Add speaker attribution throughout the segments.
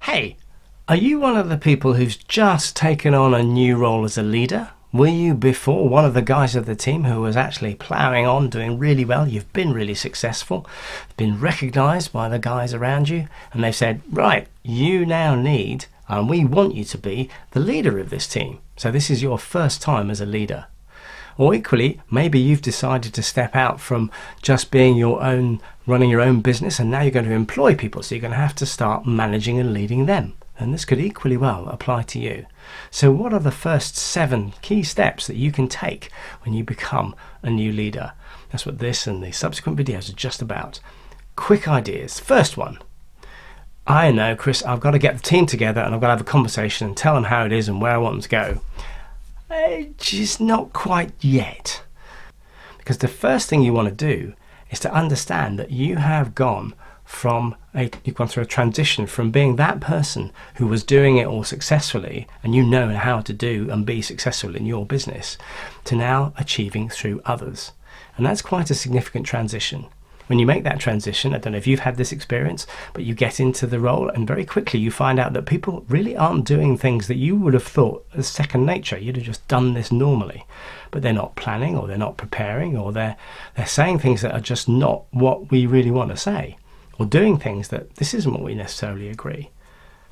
Speaker 1: Hey, are you one of the people who's just taken on a new role as a leader? Were you before one of the guys of the team who was actually ploughing on, doing really well? You've been really successful, been recognized by the guys around you, and they've said, right, you now need, and we want you to be the leader of this team. So this is your first time as a leader. Or equally, maybe you've decided to step out from just being your own, running your own business, and now you're going to employ people, so you're going to have to start managing and leading them. And this could equally well apply to you. So what are the first 7 key steps that you can take when you become a new leader? That's what this and the subsequent videos are just about. Quick ideas. First one. I know, Chris, I've got to get the team together and I've got to have a conversation and tell them how it is and where I want them to go. Just not quite yet. Because the first thing you want to do is to understand that you've gone through a transition from being that person who was doing it all successfully and you know how to do and be successful in your business to now achieving through others. And that's quite a significant transition. When you make that transition, I don't know if you've had this experience, but you get into the role and very quickly you find out that people really aren't doing things that you would have thought as second nature. You'd have just done this normally, but they're not planning or they're not preparing or they're saying things that are just not what we really want to say, or doing things that this isn't what we necessarily agree.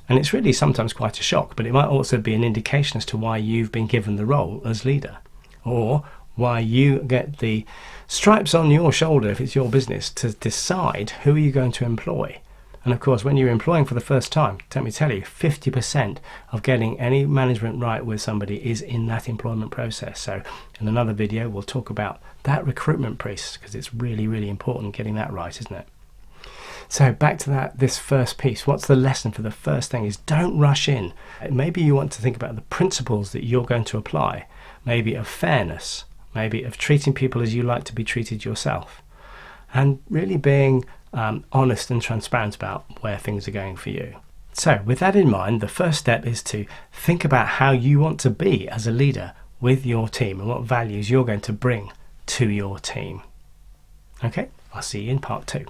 Speaker 1: And it's really sometimes quite a shock, but it might also be an indication as to why you've been given the role as leader, or why you get the stripes on your shoulder if it's your business to decide who are you going to employ. And of course, when you're employing for the first time, let me tell you, 50% of getting any management right with somebody is in that employment process. So in another video, we'll talk about that recruitment piece, because it's really, really important getting that right, isn't it? So back to this first piece. What's the lesson for the first thing is don't rush in. Maybe you want to think about the principles that you're going to apply, maybe of fairness, maybe of treating people as you like to be treated yourself, and really being honest and transparent about where things are going for you. So with that in mind, the first step is to think about how you want to be as a leader with your team and what values you're going to bring to your team. Okay, I'll see you in part 2.